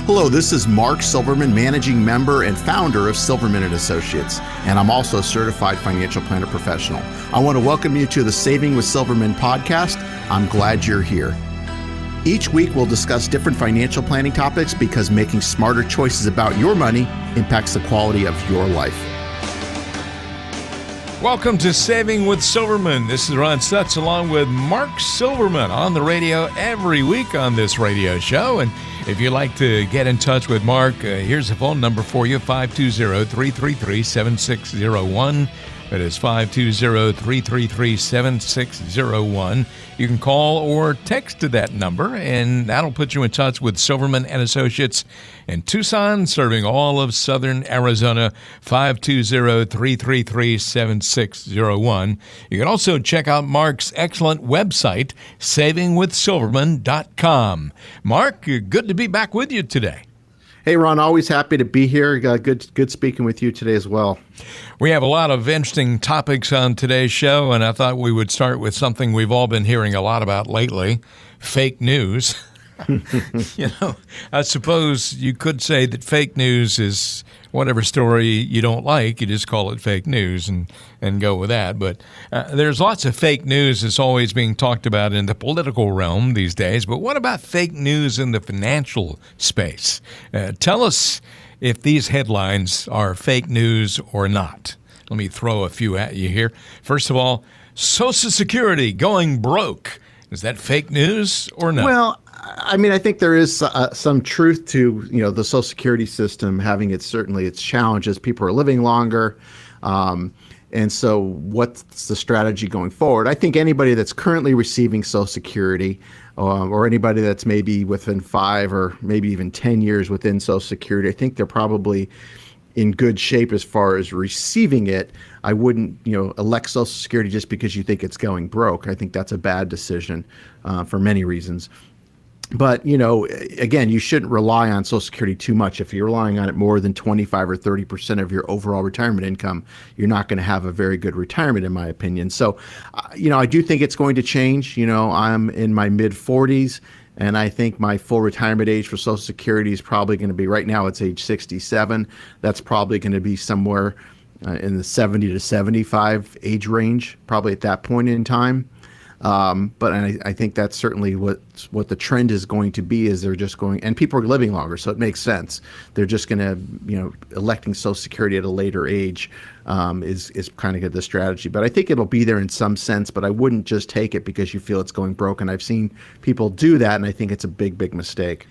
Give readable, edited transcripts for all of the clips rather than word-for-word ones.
Hello, this is Mark Silverman, managing member and founder of Silverman & Associates, and I'm also a certified financial planner professional. I want to welcome you to the Saving with Silverman podcast. I'm glad you're here. Each week, we'll discuss different financial planning topics because making smarter choices about your money impacts the quality of your life. Welcome to Saving with Silverman. This is Ron Stutz along with Mark Silverman on the radio every week on this radio show. And if you'd like to get in touch with Mark, here's the phone number for you, 520-333-7601. That is 520-333-7601. You can call or text to that number, and that'll put you in touch with Silverman & Associates in Tucson, serving all of southern Arizona, 520-333-7601. You can also check out Mark's excellent website, savingwithsilverman.com. Mark, good to be back with you today. Hey, Ron, always happy to be here. Good speaking with you today as well. We have a lot of interesting topics on today's show, and I thought we would start with something we've all been hearing a lot about lately, fake news. I suppose you could say that fake news is whatever story you don't like, you just call it fake news and go with that. But there's lots of fake news that's always being talked about in the political realm these days. But what about fake news in the financial space? Tell us if these headlines are fake news or not. Let me throw a few at you here. First of all, Social Security going broke. Is that fake news or not? Well, I mean, I think there is some truth to, the Social Security system having its challenges. People are living longer. And so what's the strategy going forward? I think anybody that's currently receiving Social Security or anybody that's maybe within 5 or maybe even 10 years within Social Security, I think they're probably in good shape as far as receiving it. I wouldn't, elect Social Security just because you think it's going broke. I think that's a bad decision for many reasons. But, again, you shouldn't rely on Social Security too much. If you're relying on it more than 25 or 30% of your overall retirement income, you're not going to have a very good retirement, in my opinion. So, I do think it's going to change. I'm in my mid-40s, and I think my full retirement age for Social Security is probably going to be, right now it's age 67. That's probably going to be somewhere in the 70 to 75 age range, probably at that point in time. But I think that's certainly what the trend is going to be, is they're just going, and people are living longer, so it makes sense. They're just going to, electing Social Security at a later age is kind of the strategy. But I think it'll be there in some sense, but I wouldn't just take it because you feel it's going broke. And I've seen people do that, and I think it's a big, big mistake.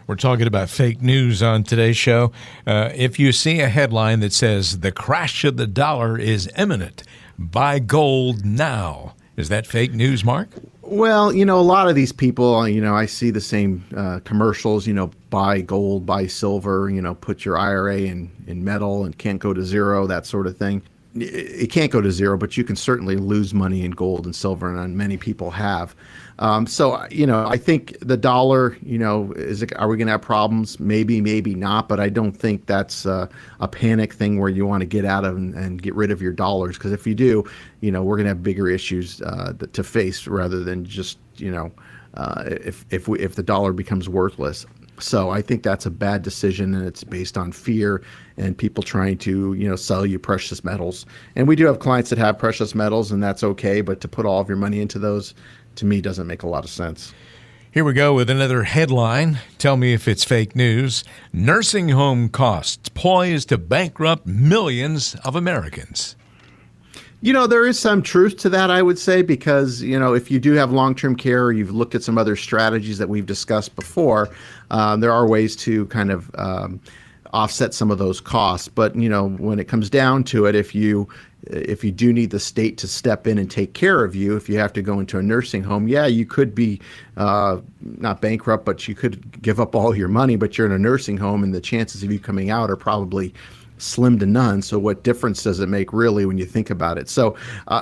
We're talking about fake news on today's show. If you see a headline that says, "The crash of the dollar is imminent, buy gold now," is that fake news, Mark? Well, a lot of these people, I see the same commercials, buy gold, buy silver, put your IRA in metal and can't go to zero, that sort of thing. It can't go to zero, but you can certainly lose money in gold and silver, and many people have. So, I think the dollar, are we going to have problems? Maybe, maybe not, but I don't think that's a panic thing where you want to get out of and get rid of your dollars. Because if you do, we're going to have bigger issues to face rather than just, if the dollar becomes worthless. So I think that's a bad decision, and it's based on fear and people trying to, sell you precious metals. And we do have clients that have precious metals, and that's okay. But to put all of your money into those, to me, doesn't make a lot of sense. Here we go with another headline. Tell me if it's fake news. Nursing home costs poised to bankrupt millions of Americans. There is some truth to that, I would say, because, if you do have long-term care or you've looked at some other strategies that we've discussed before, there are ways to kind of offset some of those costs. But, when it comes down to it, if you do need the state to step in and take care of you, if you have to go into a nursing home, yeah, you could be not bankrupt, but you could give up all your money, but you're in a nursing home, and the chances of you coming out are probably slim to none. So what difference does it make really when you think about it? So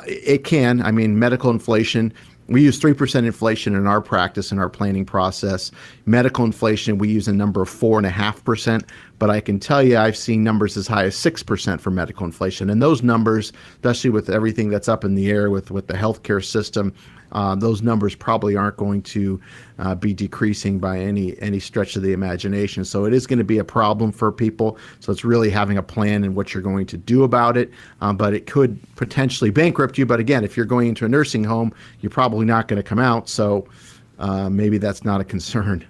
it can. I mean, medical inflation, we use 3% inflation in our practice, in our planning process. Medical inflation, we use a number of 4.5%, but I can tell you I've seen numbers as high as 6% for medical inflation. And those numbers, especially with everything that's up in the air with the healthcare system, those numbers probably aren't going to be decreasing by any stretch of the imagination. So it is going to be a problem for people. So it's really having a plan and what you're going to do about it. But it could potentially bankrupt you. But again, if you're going into a nursing home, you're probably not going to come out. So maybe that's not a concern.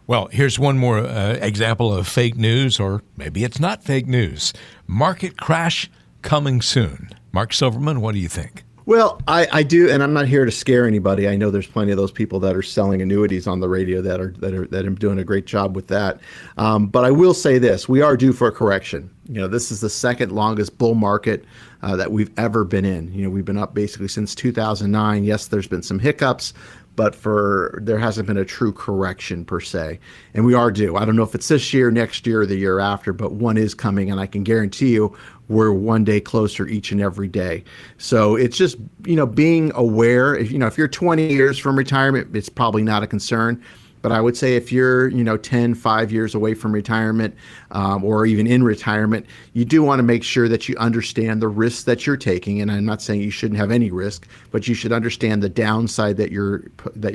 Well, here's one more example of fake news, or maybe it's not fake news. Market crash coming soon. Mark Silverman, what do you think? Well, I do, and I'm not here to scare anybody. I know there's plenty of those people that are selling annuities on the radio that are doing a great job with that. But I will say this: we are due for a correction. This is the second longest bull market that we've ever been in. We've been up basically since 2009. Yes, there's been some hiccups, but there hasn't been a true correction per se. And we are due. I don't know if it's this year, next year, or the year after, but one is coming, and I can guarantee you we're one day closer each and every day. So it's just, being aware. If you're 20 years from retirement, it's probably not a concern. But I would say if you're, 5 years away from retirement, or even in retirement, you do want to make sure that you understand the risks that you're taking. And I'm not saying you shouldn't have any risk, but you should understand the downside that your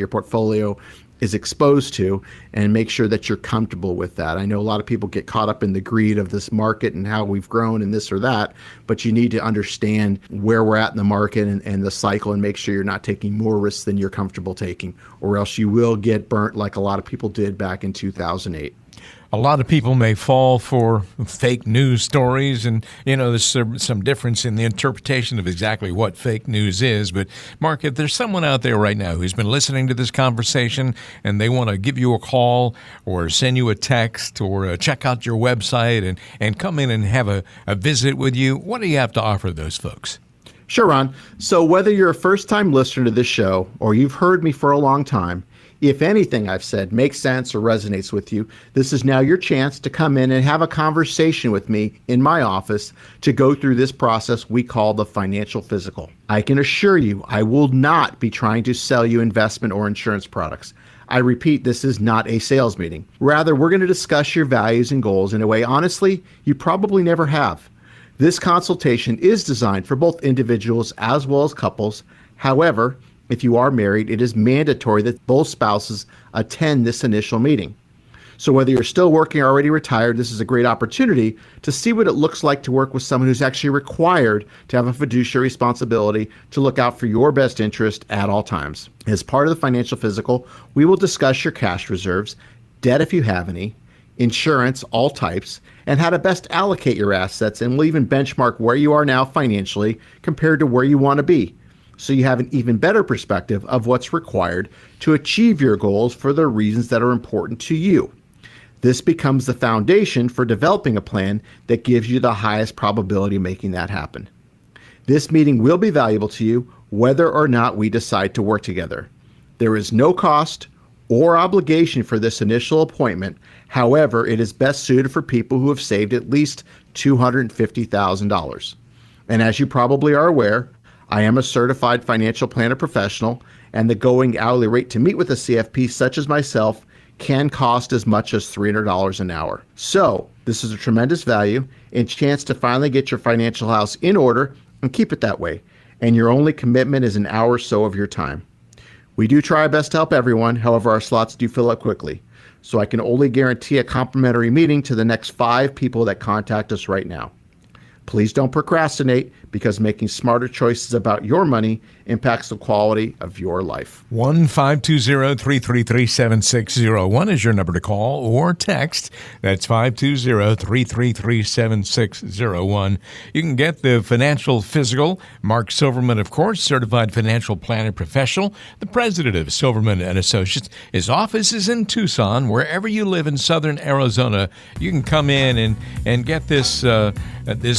portfolio is exposed to, and make sure that you're comfortable with that. I know a lot of people get caught up in the greed of this market and how we've grown and this or that, but you need to understand where we're at in the market and the cycle, and make sure you're not taking more risks than you're comfortable taking, or else you will get burnt like a lot of people did back in 2008. A lot of people may fall for fake news stories, and, there's some difference in the interpretation of exactly what fake news is. But, Mark, if there's someone out there right now who's been listening to this conversation and they want to give you a call or send you a text or check out your website and come in and have a visit with you, what do you have to offer those folks? Sure, Ron. So whether you're a first-time listener to this show or you've heard me for a long time, if anything I've said makes sense or resonates with you, this is now your chance to come in and have a conversation with me in my office to go through this process we call the financial physical. I can assure you I will not be trying to sell you investment or insurance products. I repeat, this is not a sales meeting. Rather, we're going to discuss your values and goals in a way, honestly, you probably never have. This consultation is designed for both individuals as well as couples. However, if you are married, it is mandatory that both spouses attend this initial meeting. So whether you're still working or already retired, this is a great opportunity to see what it looks like to work with someone who's actually required to have a fiduciary responsibility to look out for your best interest at all times. As part of the financial physical, we will discuss your cash reserves, debt if you have any, insurance, all types, and how to best allocate your assets, and we'll even benchmark where you are now financially compared to where you want to be, so you have an even better perspective of what's required to achieve your goals for the reasons that are important to you. This becomes the foundation for developing a plan that gives you the highest probability of making that happen. This meeting will be valuable to you whether or not we decide to work together. There is no cost or obligation for this initial appointment. However, it is best suited for people who have saved at least $250,000. And as you probably are aware, I am a certified financial planner professional, and the going hourly rate to meet with a CFP such as myself can cost as much as $300 an hour. So this is a tremendous value and chance to finally get your financial house in order and keep it that way. And your only commitment is an hour or so of your time. We do try our best to help everyone. However, our slots do fill up quickly. So I can only guarantee a complimentary meeting to the next 5 people that contact us right now. Please don't procrastinate, because making smarter choices about your money impacts the quality of your life. 1-520-333-7601 is your number to call or text. That's 520-333-7601. You can get the financial physical. Mark Silverman, of course, certified financial planner professional, the president of Silverman and Associates. His office is in Tucson. Wherever you live in southern Arizona, you can come in and get this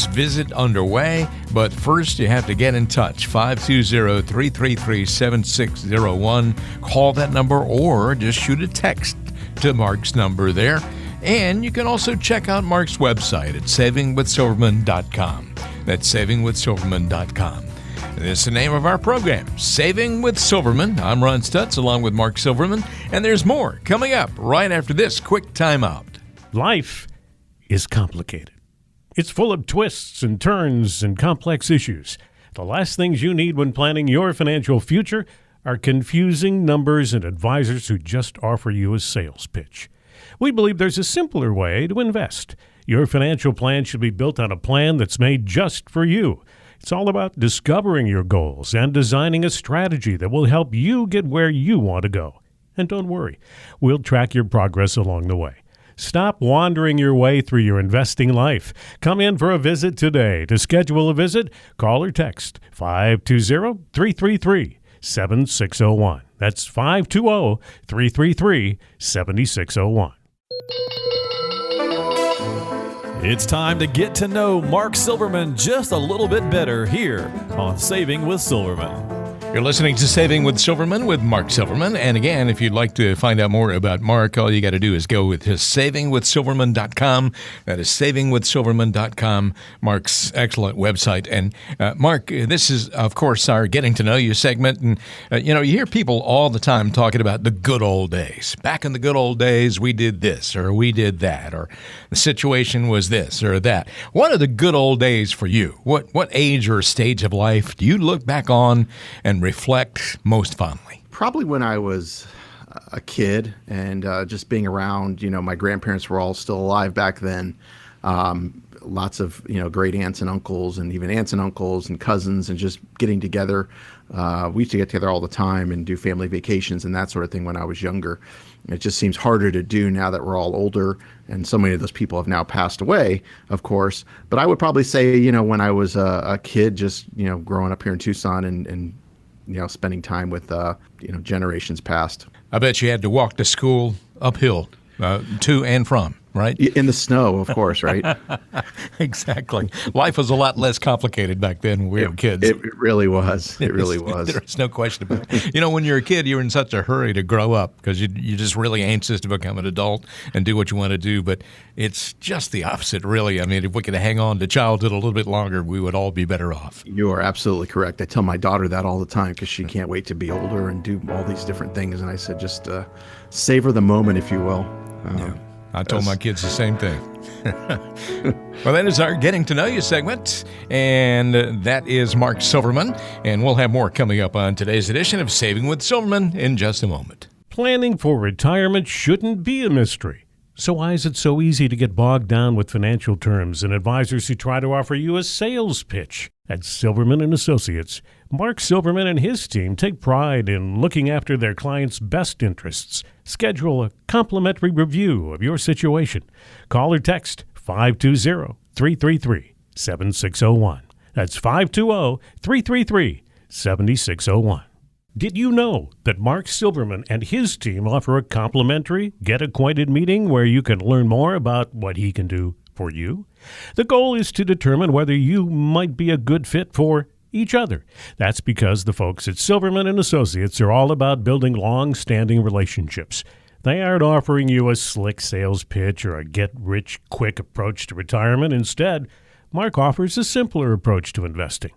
visit underway. But first, you have to get in touch, 520-333-7601. Call that number or just shoot a text to Mark's number there. And you can also check out Mark's website at savingwithsilverman.com. That's savingwithsilverman.com. This is the name of our program, Saving with Silverman. I'm Ron Stutz along with Mark Silverman, and there's more coming up right after this quick timeout. Life is complicated. It's full of twists and turns and complex issues. The last things you need when planning your financial future are confusing numbers and advisors who just offer you a sales pitch. We believe there's a simpler way to invest. Your financial plan should be built on a plan that's made just for you. It's all about discovering your goals and designing a strategy that will help you get where you want to go. And don't worry, we'll track your progress along the way. Stop wandering your way through your investing life. Come in for a visit today. To schedule a visit, call or text 520-333-7601. That's 520-333-7601. It's time to get to know Mark Silverman just a little bit better here on Saving with Silverman. You're listening to Saving with Silverman with Mark Silverman. And again, if you'd like to find out more about Mark, all you got to do is go with his savingwithsilverman.com. That is savingwithsilverman.com, Mark's excellent website. And Mark, this is, of course, our Getting to Know You segment. And, you hear people all the time talking about the good old days. Back in the good old days, we did this or we did that, or the situation was this or that. What are the good old days for you? What age or stage of life do you look back on and reflect most fondly? Probably when I was a kid and just being around, my grandparents were all still alive back then. Lots of, great aunts and uncles and even aunts and uncles and cousins and just getting together. We used to get together all the time and do family vacations and that sort of thing when I was younger. It just seems harder to do now that we're all older, and so many of those people have now passed away, of course. But I would probably say, when I was a kid, just, growing up here in Tucson and spending time with, generations past. I bet you had to walk to school uphill, to and from, right? In the snow, of course, right? Exactly. Life was a lot less complicated back then when we were kids. It really was. It really was. There's no question about it. When you're a kid, you're in such a hurry to grow up because you're just really anxious to become an adult and do what you want to do. But it's just the opposite, really. I mean, if we could hang on to childhood a little bit longer, we would all be better off. You are absolutely correct. I tell my daughter that all the time because she can't wait to be older and do all these different things. And I said, just savor the moment, if you will. Yeah. I told my kids the same thing. Well, that is our Getting to Know You segment, and that is Mark Silverman, and we'll have more coming up on today's edition of Saving with Silverman in just a moment. Planning for retirement shouldn't be a mystery. So why is it so easy to get bogged down with financial terms and advisors who try to offer you a sales pitch? At Silverman & Associates, Mark Silverman and his team take pride in looking after their clients' best interests. Schedule a complimentary review of your situation. Call or text 520-333-7601. That's 520-333-7601. Did you know that Mark Silverman and his team offer a complimentary Get Acquainted meeting where you can learn more about what he can do for you? The goal is to determine whether you might be a good fit for each other. That's because the folks at Silverman & Associates are all about building long-standing relationships. They aren't offering you a slick sales pitch or a get-rich-quick approach to retirement. Instead, Mark offers a simpler approach to investing.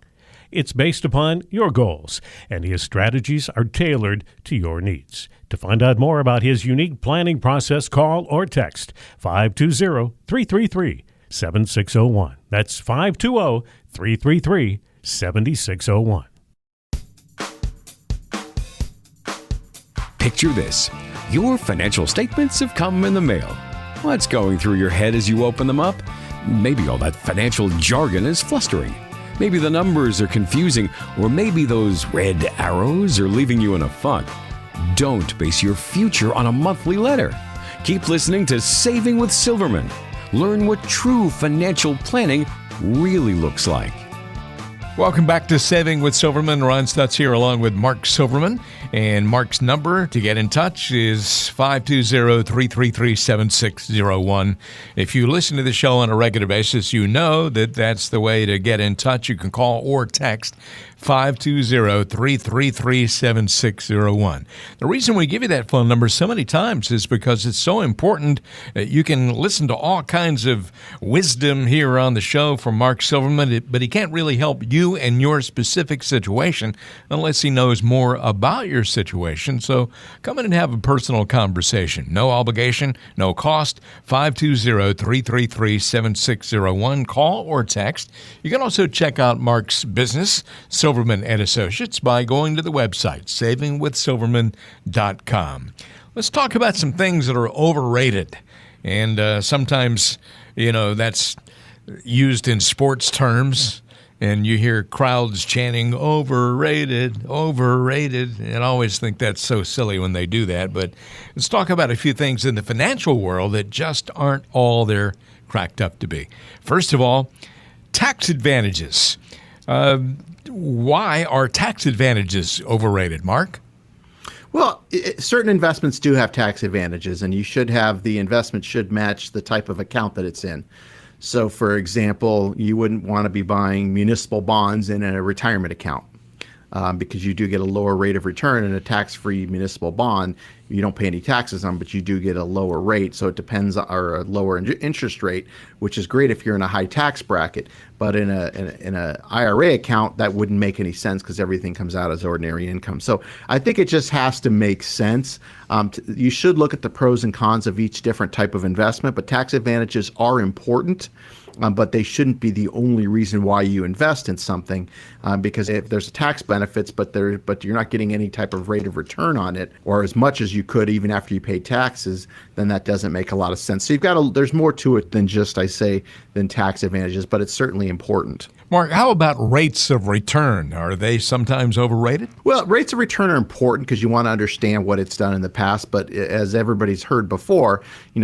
It's based upon your goals, and his strategies are tailored to your needs. To find out more about his unique planning process, call or text 520-333-7601. That's 520-333-7601. Picture this. Your financial statements have come in the mail. What's going through your head as you open them up? Maybe all that financial jargon is flustering. Maybe the numbers are confusing, or maybe those red arrows are leaving you in a funk. Don't base your future on a monthly letter. Keep listening to Saving with Silverman. Learn what true financial planning really looks like. Welcome back to Saving with Silverman. Ron Stutz here along with Mark Silverman. And Mark's number to get in touch is 520-333-7601. If you listen to the show on a regular basis, you know that that's the way to get in touch. You can call or text 520-333-7601. The reason we give you that phone number so many times is because it's so important that you can listen to all kinds of wisdom here on the show from Mark Silverman, but he can't really help you you and your specific situation unless he knows more about your situation. So come in and have a personal conversation. No obligation, no cost. 520-333-7601. Call or text. You can also check out Mark's business, Silverman and Associates, by going to the website, savingwithsilverman.com. Let's talk about some things that are overrated. And sometimes, that's used in sports terms, and you hear crowds chanting, overrated, overrated. And I always think that's so silly when they do that. But let's talk about a few things in the financial world that just aren't all they're cracked up to be. First of all, tax advantages. Why are tax advantages overrated, Mark? Well, certain investments do have tax advantages, and the investment should match the type of account that it's in. So, for example, you wouldn't want to be buying municipal bonds in a retirement account because you do get a lower rate of return in a tax-free municipal bond. You don't pay any taxes on, but you do get a lower rate. So it depends, or a lower interest rate, which is great if you're in a high tax bracket. But in a IRA account, that wouldn't make any sense because everything comes out as ordinary income. So I think it just has to make sense. You should look at the pros and cons of each different type of investment, but tax advantages are important. But they shouldn't be the only reason why you invest in something, because if there's tax benefits, but you're not getting any type of rate of return on it, or as much as you could even after you pay taxes, then that doesn't make a lot of sense. So there's more to it than than tax advantages, but it's certainly important. Mark, how about rates of return? Are they sometimes overrated? Well, rates of return are important because you want to understand what it's done in the past. But as everybody's heard before,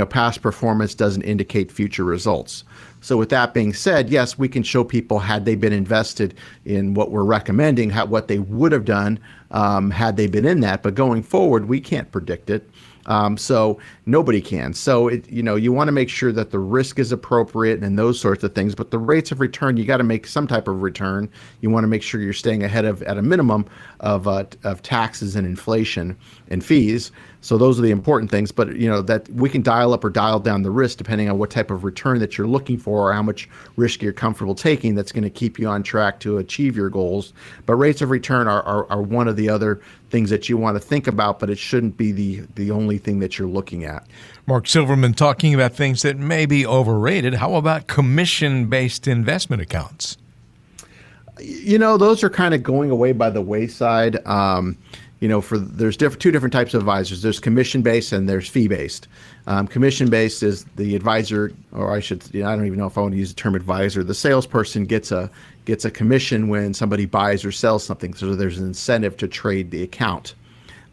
past performance doesn't indicate future results. So with that being said, yes, we can show people, had they been invested in what we're recommending, what they would have done had they been in that. But going forward, we can't predict it. So nobody can. So you want to make sure that the risk is appropriate and those sorts of things. But the rates of return, you got to make some type of return. You want to make sure you're staying ahead of, at a minimum, of taxes and inflation and fees. So those are the important things. But that we can dial up or dial down the risk depending on what type of return that you're looking for or how much risk you're comfortable taking. That's going to keep you on track to achieve your goals. But rates of return are one of the other things that you want to think about, but it shouldn't be the only thing that you're looking at. Mark Silverman talking about things that may be overrated. How about commission-based investment accounts? Those are kind of going away by the wayside. There's two different types of advisors. There's commission-based and there's fee-based. Commission-based is the advisor, or I don't even know if I want to use the term advisor. The salesperson gets a commission when somebody buys or sells something. So there's an incentive to trade the account,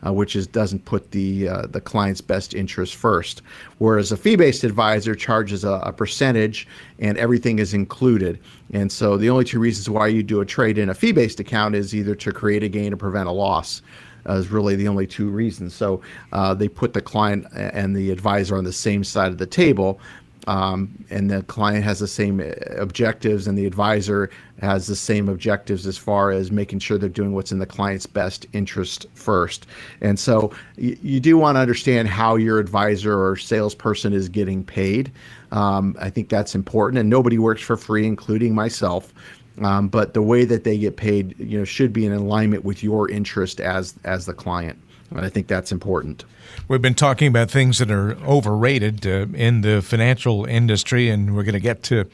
which doesn't put the client's best interest first. Whereas a fee-based advisor charges a percentage and everything is included. And so the only two reasons why you do a trade in a fee-based account is either to create a gain or prevent a loss. Is really the only two reasons. So they put the client and the advisor on the same side of the table, and the client has the same objectives and the advisor has the same objectives as far as making sure they're doing what's in the client's best interest first. And so you do want to understand how your advisor or salesperson is getting paid. I think that's important, and nobody works for free, including myself. But the way that they get paid, should be in alignment with your interest as the client. And I think that's important. We've been talking about things that are overrated in the financial industry, and we're going to get to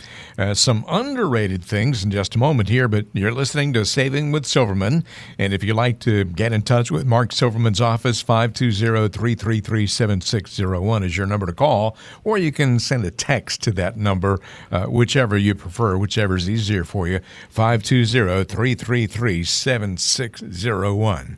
some underrated things in just a moment here. But you're listening to Saving with Silverman. And if you'd like to get in touch with Mark Silverman's office, 520-333-7601 is your number to call, or you can send a text to that number, whichever you prefer, whichever is easier for you, 520-333-7601.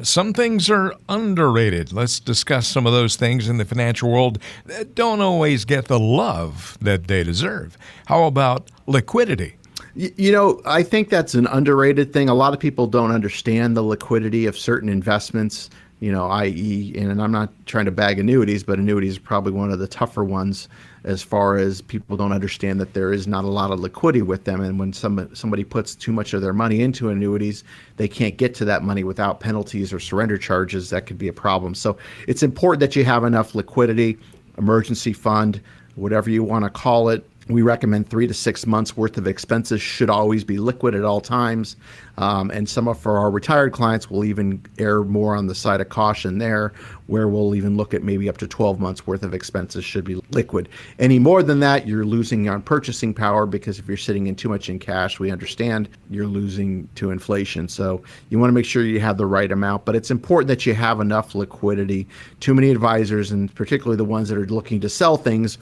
Some things are underrated. Let's discuss some of those things in the financial world that don't always get the love that they deserve. How about liquidity? I think that's an underrated thing. A lot of people don't understand the liquidity of certain investments, i.e., and I'm not trying to bag annuities, but annuities are probably one of the tougher ones as far as people don't understand that there is not a lot of liquidity with them. And when somebody puts too much of their money into annuities, they can't get to that money without penalties or surrender charges. That could be a problem. So it's important that you have enough liquidity, emergency fund, whatever you want to call it, We recommend 3 to 6 months worth of expenses should always be liquid at all times. And some of our retired clients will even err more on the side of caution there, where we'll even look at maybe up to 12 months worth of expenses should be liquid. Any more than that, you're losing on purchasing power, because if you're sitting in too much in cash, we understand you're losing to inflation. So you want to make sure you have the right amount, but it's important that you have enough liquidity. Too many advisors, and particularly the ones that are looking to sell things,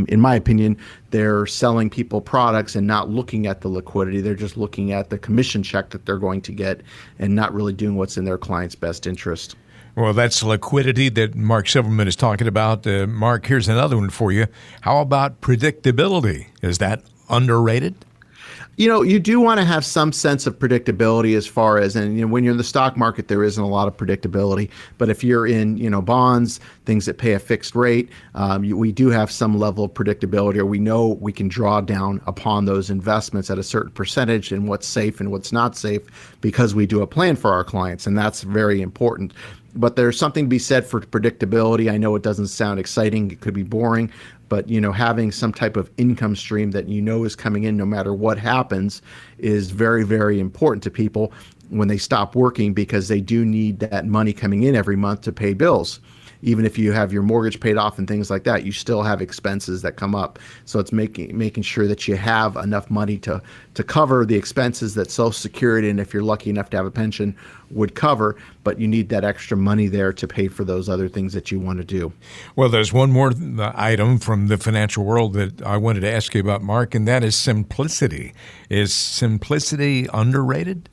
in my opinion, they're selling people products and not looking at the liquidity. They're just looking at the commission check that they're going to get and not really doing what's in their client's best interest. Well, that's liquidity that Mark Silverman is talking about. Mark, here's another one for you. How about predictability? Is that underrated? You do want to have some sense of predictability as far as, and when you're in the stock market, there isn't a lot of predictability. But if you're in, bonds, things that pay a fixed rate, we do have some level of predictability, or we know we can draw down upon those investments at a certain percentage and what's safe and what's not safe, because we do a plan for our clients, and that's very important. But there's something to be said for predictability. I know it doesn't sound exciting. It could be boring. But, having some type of income stream that is coming in no matter what happens is very, very important to people when they stop working, because they do need that money coming in every month to pay bills. Even if you have your mortgage paid off and things like that, you still have expenses that come up. So it's making sure that you have enough money to cover the expenses that Social Security, and if you're lucky enough to have a pension, would cover. But you need that extra money there to pay for those other things that you want to do. Well, there's one more item from the financial world that I wanted to ask you about, Mark, and that is simplicity. Is simplicity underrated?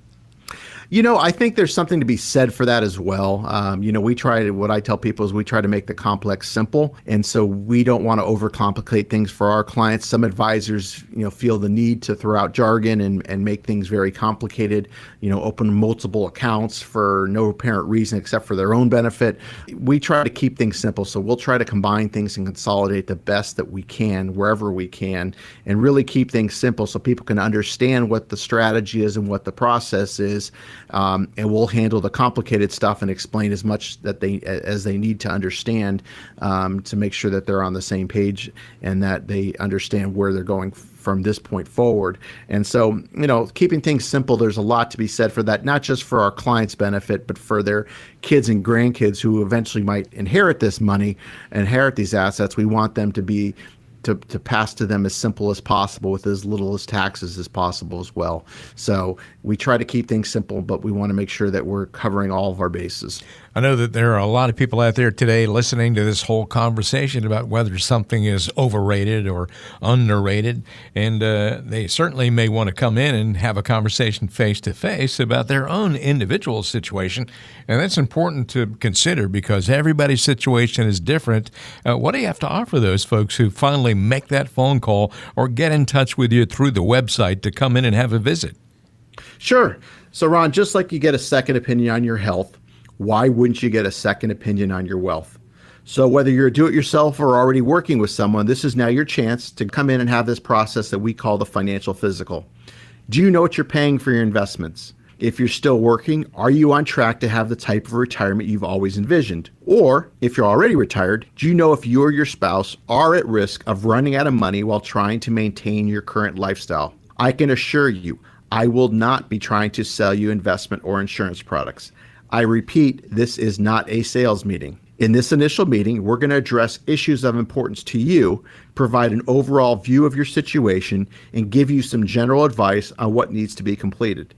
I think there's something to be said for that as well. What I tell people is we try to make the complex simple. And so we don't want to overcomplicate things for our clients. Some advisors, feel the need to throw out jargon and make things very complicated, open multiple accounts for no apparent reason except for their own benefit. We try to keep things simple. So we'll try to combine things and consolidate the best that we can wherever we can, and really keep things simple so people can understand what the strategy is and what the process is. And we'll handle the complicated stuff and explain as much as they need to understand, to make sure that they're on the same page and that they understand where they're going from this point forward. And so, keeping things simple, there's a lot to be said for that, not just for our clients' benefit, but for their kids and grandkids who eventually might inherit this money, inherit these assets. We want them to pass to them as simple as possible with as little as taxes as possible as well. So we try to keep things simple, but we want to make sure that we're covering all of our bases. I know that there are a lot of people out there today listening to this whole conversation about whether something is overrated or underrated, and they certainly may want to come in and have a conversation face-to-face about their own individual situation, and that's important to consider because everybody's situation is different. What do you have to offer those folks who finally make that phone call or get in touch with you through the website to come in and have a visit? Sure. So, Ron, just like you get a second opinion on your health, why wouldn't you get a second opinion on your wealth? So whether you're a do-it-yourself or already working with someone, this is now your chance to come in and have this process that we call the financial physical. Do you know what you're paying for your investments? If you're still working, are you on track to have the type of retirement you've always envisioned? Or if you're already retired, do you know if you or your spouse are at risk of running out of money while trying to maintain your current lifestyle? I can assure you, I will not be trying to sell you investment or insurance products. I repeat, this is not a sales meeting. In this initial meeting, we're going to address issues of importance to you, provide an overall view of your situation, and give you some general advice on what needs to be completed.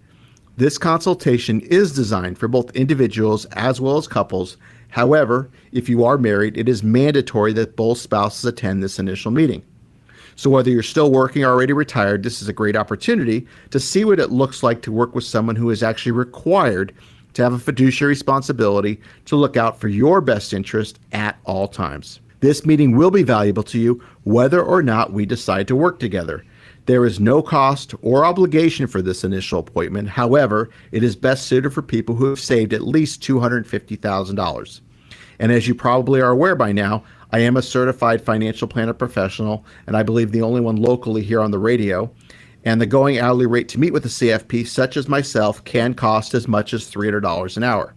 This consultation is designed for both individuals as well as couples. However, if you are married, it is mandatory that both spouses attend this initial meeting. So whether you're still working or already retired, this is a great opportunity to see what it looks like to work with someone who is actually required to have a fiduciary responsibility to look out for your best interest at all times. This meeting will be valuable to you whether or not we decide to work together. There is no cost or obligation for this initial appointment. However, it is best suited for people who have saved at least $250,000. And as you probably are aware by now, I am a certified financial planner professional, and I believe the only one locally here on the radio. And the going hourly rate to meet with a CFP such as myself can cost as much as $300 an hour.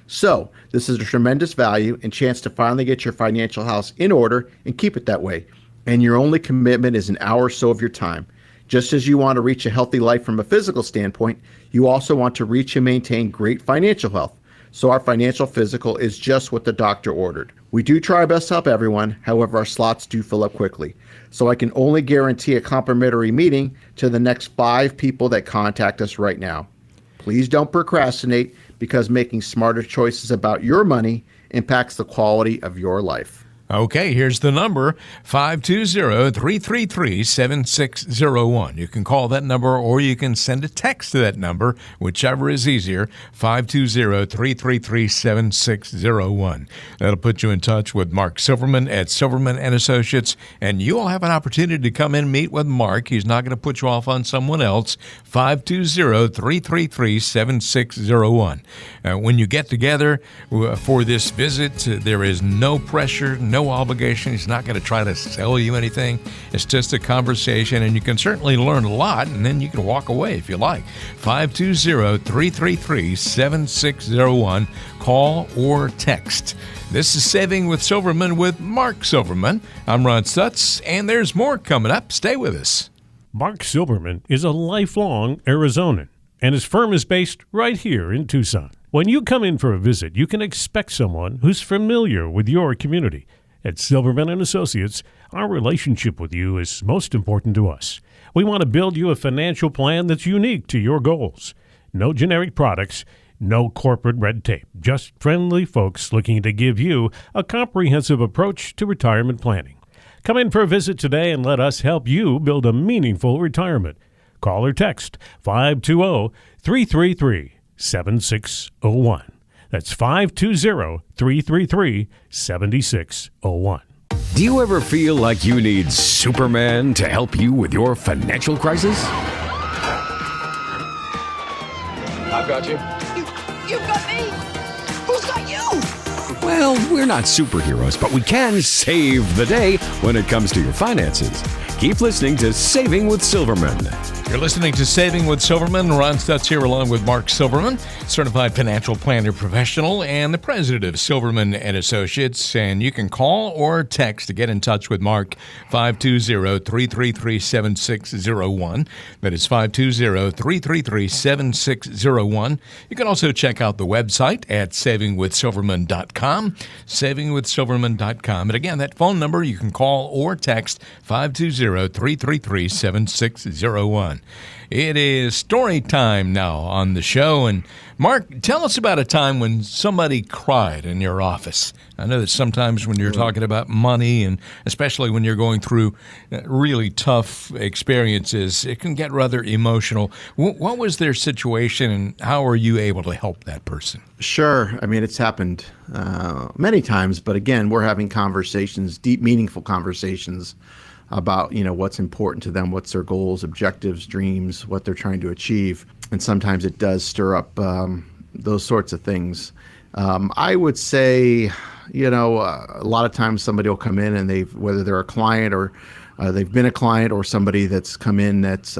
So this is a tremendous value and chance to finally get your financial house in order and keep it that way. and your only commitment is an hour or so of your time. Just as you want to reach a healthy life from a physical standpoint, you also want to reach and maintain great financial health. So our financial physical is just what the doctor ordered. We do try our best to help everyone. However, our slots do fill up quickly. So I can only guarantee a complimentary meeting to the next 5 people that contact us right now. Please don't procrastinate, because making smarter choices about your money impacts the quality of your life. Okay, here's the number, 520-333-7601. You can call that number, or you can send a text to that number, whichever is easier, 520-333-7601. That'll put you in touch with Mark Silverman at Silverman & Associates, and you'll have an opportunity to come in and meet with Mark. He's not going to put you off on someone else, 520-333-7601. When you get together for this visit, there is no pressure, no obligation. He's not going to try to sell you anything. It's just a conversation, and you can certainly learn a lot, and then you can walk away if you like. 520-333-7601. Call or text. This is Saving with Silverman with Mark Silverman. I'm Ron Stutz, and there's more coming up. Stay with us. Mark Silverman is a lifelong Arizonan, and his firm is based right here in Tucson. When you come in for a visit, you can expect someone who's familiar with your community. At Silverman & Associates, our relationship with you is most important to us. We want to build you a financial plan that's unique to your goals. No generic products, no corporate red tape, just friendly folks looking to give you a comprehensive approach to retirement planning. Come in for a visit today and let us help you build a meaningful retirement. Call or text 520-333-7601. That's 520-333-7601. Do you ever feel like you need Superman to help you with your financial crisis? I've got you. You've got me. Who's got you? Well, we're not superheroes, but we can save the day when it comes to your finances. Keep listening to Saving with Silverman. You're listening to Saving with Silverman. Ron Stutz here along with Mark Silverman, certified financial planner professional and the president of Silverman & Associates. And you can call or text to get in touch with Mark, 520-333-7601. That is 520-333-7601. You can also check out the website at savingwithsilverman.com, savingwithsilverman.com. And again, that phone number you can call or text, 520-333-7601. It is story time now on the show. And Mark, tell us about a time when somebody cried in your office. I know that sometimes when you're talking about money, and especially when you're going through really tough experiences, it can get rather emotional. What was their situation, and how were you able to help that person? Sure. I mean, it's happened many times, but again, we're having conversations, deep, meaningful conversations about, what's important to them, what's their goals, objectives, dreams, what they're trying to achieve. And sometimes it does stir up those sorts of things. I would say, a lot of times somebody will come in and whether they're a client or they've been a client, or somebody that's come in that's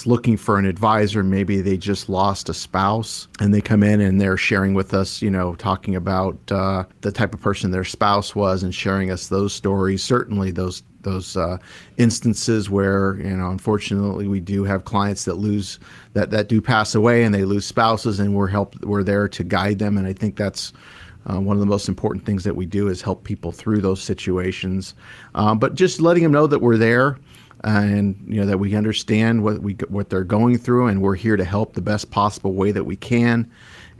looking for an advisor. Maybe they just lost a spouse and they come in and they're sharing with us, talking about the type of person their spouse was and sharing us those stories. Certainly those instances where, unfortunately we do have clients that that do pass away and they lose spouses, and we're there to guide them. And I think that's one of the most important things that we do is help people through those situations. But just letting them know that we're there, and that we understand what they're going through, and we're here to help the best possible way that we can,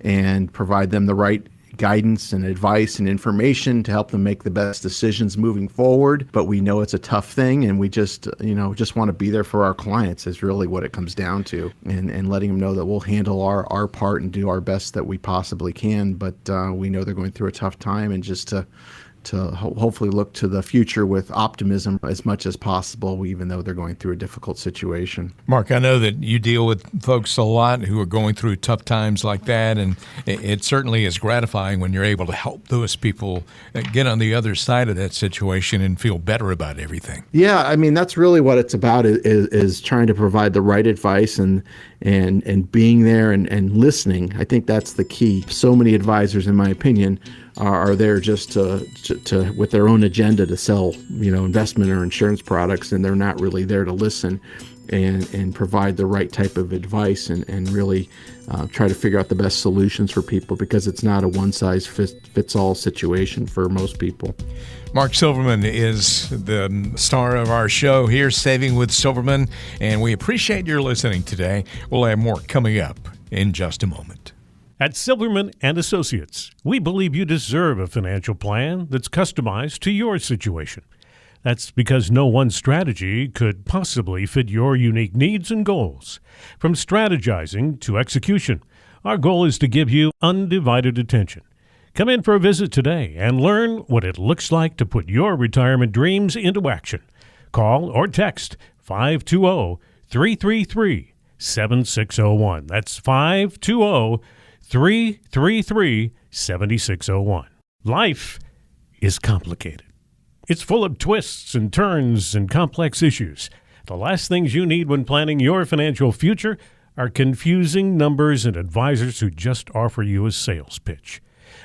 and provide them the right guidance and advice and information to help them make the best decisions moving forward. But we know it's a tough thing, and we just want to be there for our clients is really what it comes down to, and letting them know that we'll handle our part and do our best that we possibly can. But we know they're going through a tough time, and just to hopefully look to the future with optimism as much as possible, even though they're going through a difficult situation. Mark, I know that you deal with folks a lot who are going through tough times like that, and it certainly is gratifying when you're able to help those people get on the other side of that situation and feel better about everything. Yeah, I mean, that's really what it's about, is trying to provide the right advice and being there and listening. I think that's the key. So many advisors, in my opinion, are there just to with their own agenda to sell, investment or insurance products, and they're not really there to listen and provide the right type of advice and really try to figure out the best solutions for people, because it's not a one-size-fits-all situation for most people. Mark Silverman is the star of our show here, Saving with Silverman, and we appreciate your listening today. We'll have more coming up in just a moment. At Silverman and Associates, we believe you deserve a financial plan that's customized to your situation. That's because no one strategy could possibly fit your unique needs and goals. From strategizing to execution, our goal is to give you undivided attention. Come in for a visit today and learn what it looks like to put your retirement dreams into action. Call or text 520-333-7601. That's 520-333-7601. Life is complicated. It's full of twists and turns and complex issues. The last things you need when planning your financial future are confusing numbers and advisors who just offer you a sales pitch.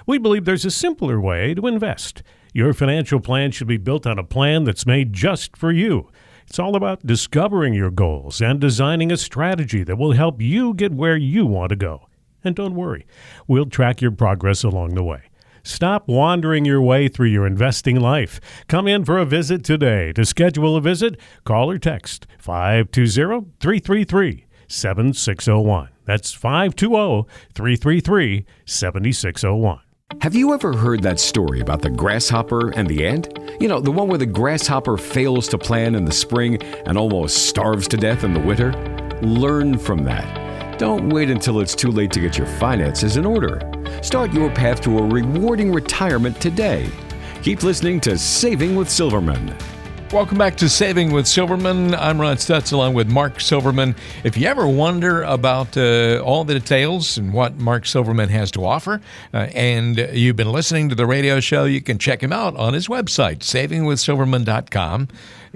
We believe there's a simpler way to invest. Your financial plan should be built on a plan that's made just for you. It's all about discovering your goals and designing a strategy that will help you get where you want to go. And don't worry, we'll track your progress along the way. Stop wandering your way through your investing life. Come in for a visit today. To schedule a visit, call or text 520-333-7601. That's 520-333-7601. Have you ever heard that story about the grasshopper and the ant? You know, the one where the grasshopper fails to plan in the spring and almost starves to death in the winter? Learn from that. Don't wait until it's too late to get your finances in order. Start your path to a rewarding retirement today. Keep listening to Saving with Silverman. Welcome back to Saving with Silverman. I'm Ron Stutz along with Mark Silverman. If you ever wonder about all the details and what Mark Silverman has to offer, and you've been listening to the radio show, you can check him out on his website, savingwithsilverman.com.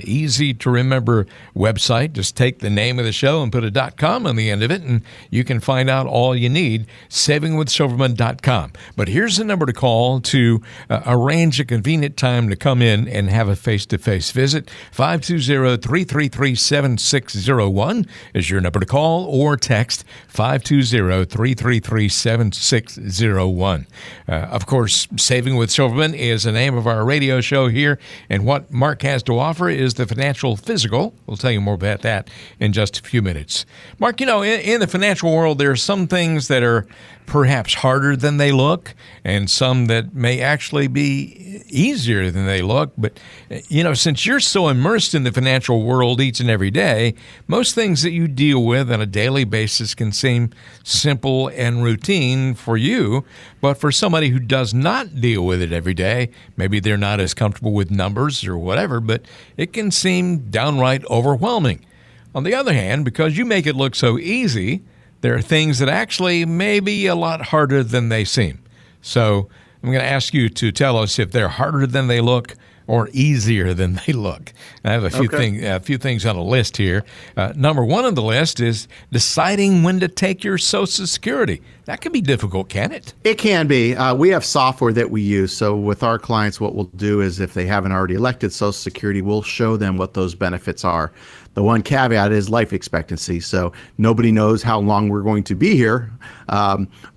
Easy to remember website. Just take the name of the show and put a .com on the end of it, and you can find out all you need, savingwithsilverman.com. But here's the number to call to arrange a convenient time to come in and have a face-to-face visit. 520-333-7601 is your number to call, or text 520-333-7601. Of course, Saving with Silverman is the name of our radio show here, and what Mark has to offer is the financial physical. We'll tell you more about that in just a few minutes. Mark, in the financial world, there are some things that are perhaps harder than they look, and some that may actually be easier than they look. But, since you're so immersed in the financial world each and every day, most things that you deal with on a daily basis can seem simple and routine for you. But for somebody who does not deal with it every day, maybe they're not as comfortable with numbers or whatever, but it can seem downright overwhelming. On the other hand, because you make it look so easy, there are things that actually may be a lot harder than they seem. So I'm going to ask you to tell us if they're harder than they look or easier than they look. I have a few things on a list here. Number one on the list is deciding when to take your Social Security. That can be difficult, can it? It can be. We have software that we use. So with our clients, what we'll do is if they haven't already elected Social Security, we'll show them what those benefits are. The one caveat is life expectancy. So nobody knows how long we're going to be here.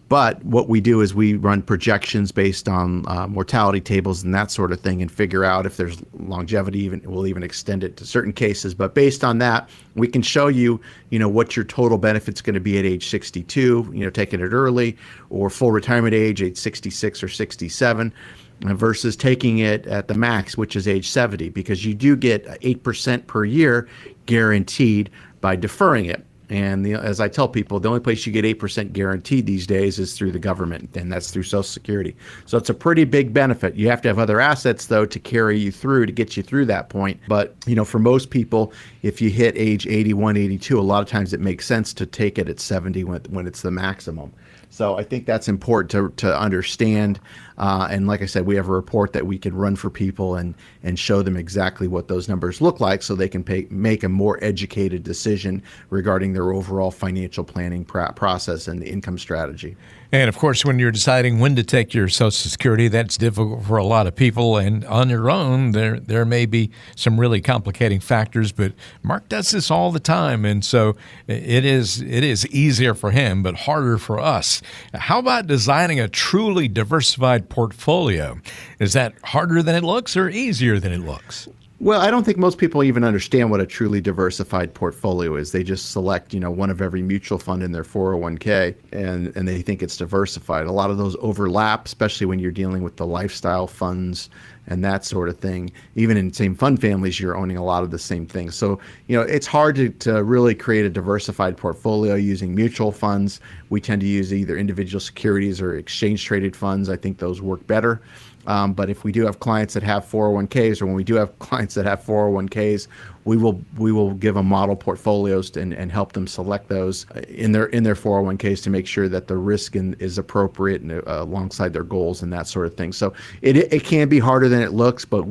But what we do is we run projections based on mortality tables and that sort of thing, and figure out if there's longevity. We'll even extend it to certain cases. But based on that, we can show you, what your total benefit's going to be at age 62, taking it early, or full retirement age 66 or 67. Versus taking it at the max, which is age 70, because you do get 8% per year guaranteed by deferring it. And as I tell people, the only place you get 8% guaranteed these days is through the government, and that's through Social Security. So it's a pretty big benefit. You have to have other assets, though, to carry you through, to get you through that point. But, for most people, if you hit age 81, 82, a lot of times it makes sense to take it at 70 when it's the maximum. So I think that's important to understand. And like I said, we have a report that we can run for people and show them exactly what those numbers look like so they can make a more educated decision regarding their overall financial planning process and the income strategy. And of course, when you're deciding when to take your Social Security, that's difficult for a lot of people. And on your own, there may be some really complicating factors. But Mark does this all the time, and so it is easier for him, but harder for us. How about designing a truly diversified portfolio? Is that harder than it looks, or easier than it looks? Well, I don't think most people even understand what a truly diversified portfolio is. They just select, one of every mutual fund in their 401k, and they think it's diversified. A lot of those overlap, especially when you're dealing with the lifestyle funds and that sort of thing. Even in same fund families, you're owning a lot of the same things. So, it's hard to really create a diversified portfolio using mutual funds. We tend to use either individual securities or exchange traded funds. I think those work better. But if we do have clients that have 401ks, or when we do have clients that have 401ks, we will give them model portfolios and help them select those in their 401ks to make sure that the risk is appropriate and alongside their goals and that sort of thing. So it can be harder than it looks, but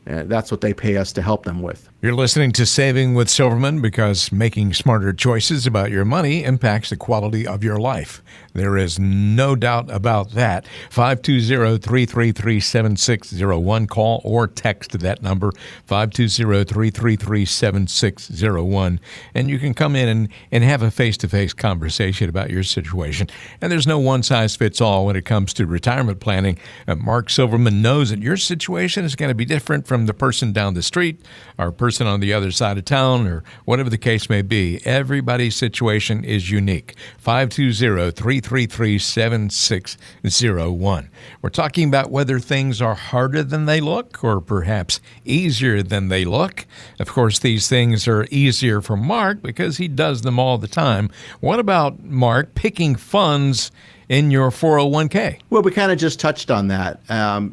that's what they pay us to help them with. You're listening to Saving with Silverman, because making smarter choices about your money impacts the quality of your life. There is no doubt about that. 520-333-7601. Call or text that number, 520-333-7601. And you can come in and have a face-to-face conversation about your situation. And there's no one-size-fits-all when it comes to retirement planning. Mark Silverman knows that your situation is going to be different from the person down the street, or person on the other side of town, or whatever the case may be. Everybody's situation is unique. 520-333-7601. We're talking about whether things are harder than they look, or perhaps easier than they look. Of course, these things are easier for Mark because he does them all the time. What about, Mark, picking funds in your 401k? Well, we kind of just touched on that.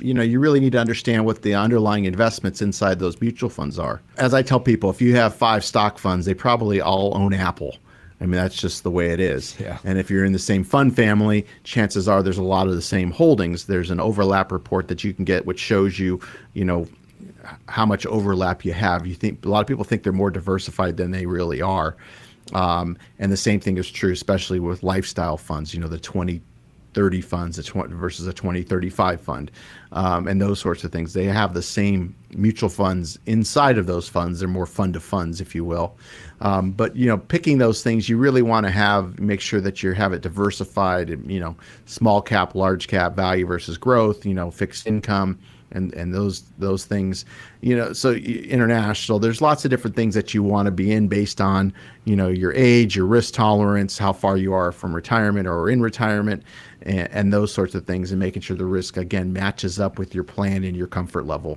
You really need to understand what the underlying investments inside those mutual funds are. As I tell people, if you have 5 stock funds, they probably all own Apple. I mean, that's just the way it is. Yeah. And if you're in the same fund family, chances are there's a lot of the same holdings. There's an overlap report that you can get, which shows you, how much overlap you have. A lot of people think they're more diversified than they really are. And the same thing is true, especially with lifestyle funds, the 20-30 funds versus a 20-35 fund, and those sorts of things. They have the same mutual funds inside of those funds. They're more fund to funds, if you will. But, picking those things, you really want to make sure that you have it diversified, small cap, large cap, value versus growth, fixed income, and those things, so international, there's lots of different things that you want to be in based on, your age, your risk tolerance, how far you are from retirement or in retirement, and those sorts of things, and making sure the risk, again, matches up with your plan and your comfort level.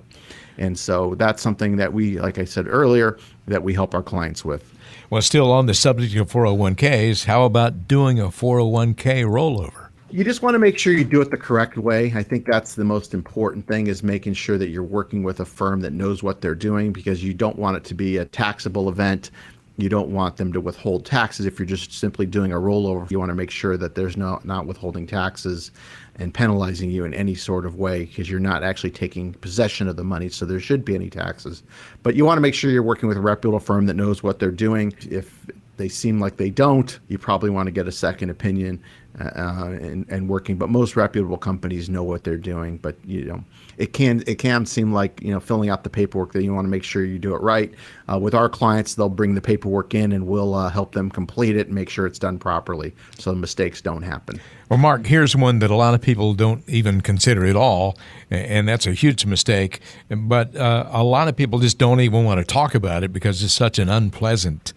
And so that's something that we, like I said earlier, that we help our clients with. Well, still on the subject of 401ks, how about doing a 401k rollover? You just want to make sure you do it the correct way. I think that's the most important thing, is making sure that you're working with a firm that knows what they're doing, because you don't want it to be a taxable event. You don't want them to withhold taxes if you're just simply doing a rollover. You want to make sure that there's not withholding taxes and penalizing you in any sort of way, because you're not actually taking possession of the money, so there should be any taxes. But you want to make sure you're working with a reputable firm that knows what they're doing. If they seem like they don't, you probably want to get a second opinion and working. But most reputable companies know what they're doing. But it can seem like filling out the paperwork, that you want to make sure you do it right. With our clients, they'll bring the paperwork in, and we'll help them complete it and make sure it's done properly, so mistakes don't happen. Well, Mark, here's one that a lot of people don't even consider at all, and that's a huge mistake. But a lot of people just don't even want to talk about it because it's such an unpleasant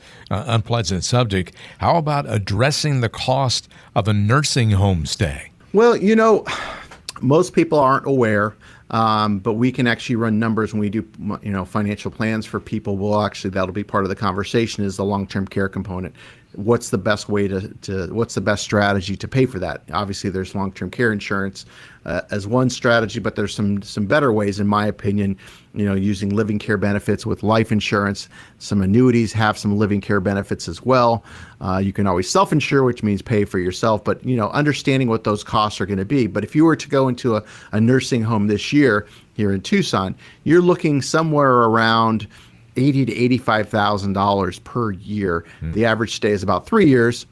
subject. How about addressing the cost of a nursing home stay? Well, most people aren't aware, but we can actually run numbers when we do, financial plans for people. That'll be part of the conversation, is the long-term care component. What's the best way what's the best strategy to pay for that? Obviously, there's long-term care insurance, as one strategy, but there's some better ways, in my opinion. Using living care benefits with life insurance. Some annuities have some living care benefits as well. You can always self-insure, which means pay for yourself, but understanding what those costs are going to be. But if you were to go into a nursing home this year here in Tucson, you're looking somewhere around $80,000 to $85,000 per year. The average stay is about 3 years.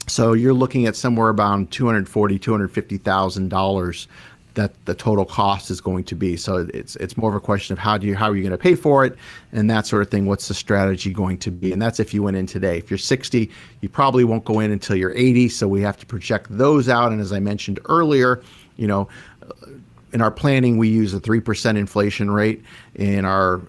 So you're looking at somewhere around $240,000, $250,000 that the total cost is going to be. So it's more of a question of how are you going to pay for it and that sort of thing. What's the strategy going to be? And that's if you went in today. If you're 60, you probably won't go in until you're 80. So we have to project those out. And as I mentioned earlier, in our planning, we use a 3% inflation rate. In our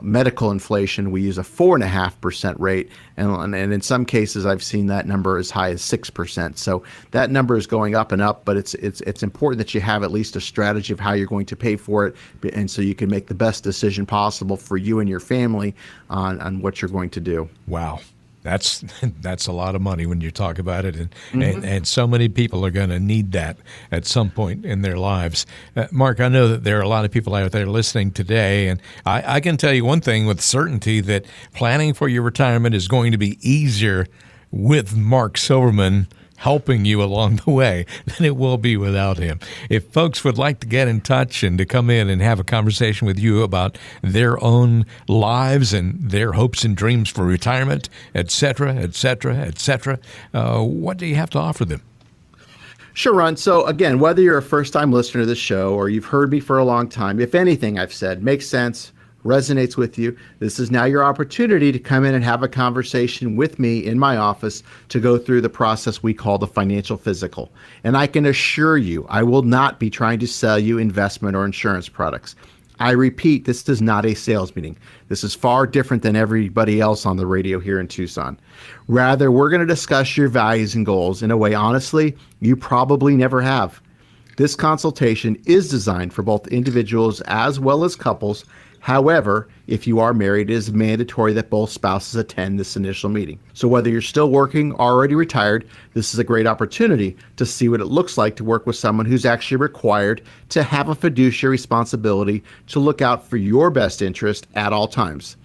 medical inflation, we use a 4.5% rate. And in some cases, I've seen that number as high as 6%. So that number is going up and up, but it's important that you have at least a strategy of how you're going to pay for it. And so you can make the best decision possible for you and your family on what you're going to do. Wow. That's a lot of money when you talk about it, and so many people are going to need that at some point in their lives. Mark, I know that there are a lot of people out there listening today, and I can tell you one thing with certainty, that planning for your retirement is going to be easier with Mark Silverman helping you along the way than it will be without him. If folks would like to get in touch and to come in and have a conversation with you about their own lives and their hopes and dreams for retirement, et cetera, what do you have to offer them? Sure, Ron. So again, whether you're a first-time listener to this show or you've heard me for a long time, if anything I've said makes sense, resonates with you, this is now your opportunity to come in and have a conversation with me in my office to go through the process we call the financial physical. And I can assure you, I will not be trying to sell you investment or insurance products. I repeat, this is not a sales meeting. This is far different than everybody else on the radio here in Tucson. Rather, we're going to discuss your values and goals in a way, honestly, you probably never have. This consultation is designed for both individuals as well as couples. However, if you are married, it is mandatory that both spouses attend this initial meeting. So whether you're still working or already retired, this is a great opportunity to see what it looks like to work with someone who's actually required to have a fiduciary responsibility to look out for your best interest at all times.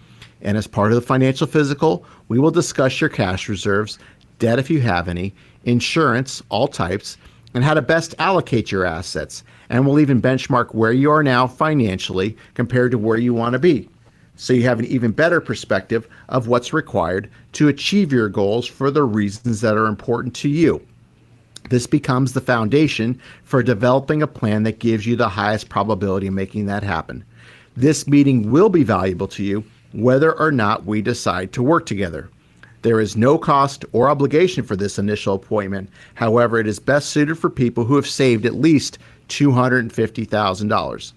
And as part of the financial physical, we will discuss your cash reserves, debt if you have any, insurance, all types, and how to best allocate your assets. And we'll even benchmark where you are now financially compared to where you want to be, so you have an even better perspective of what's required to achieve your goals for the reasons that are important to you. This becomes the foundation for developing a plan that gives you the highest probability of making that happen. This meeting will be valuable to you whether or not we decide to work together. There is no cost or obligation for this initial appointment. However, it is best suited for people who have saved at least $250,000.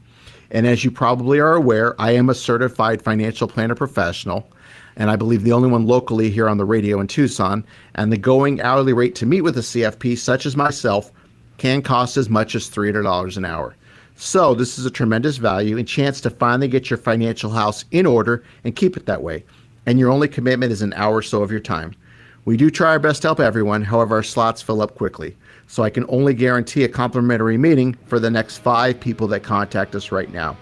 And as you probably are aware, I am a certified financial planner professional, and I believe the only one locally here on the radio in Tucson. And the going hourly rate to meet with a CFP such as myself can cost as much as $300 an hour. So this is a tremendous value and chance to finally get your financial house in order and keep it that way. And your only commitment is an hour or so of your time. We do try our best to help everyone, however, our slots fill up quickly. So I can only guarantee a complimentary meeting for the next 5 people that contact us right now.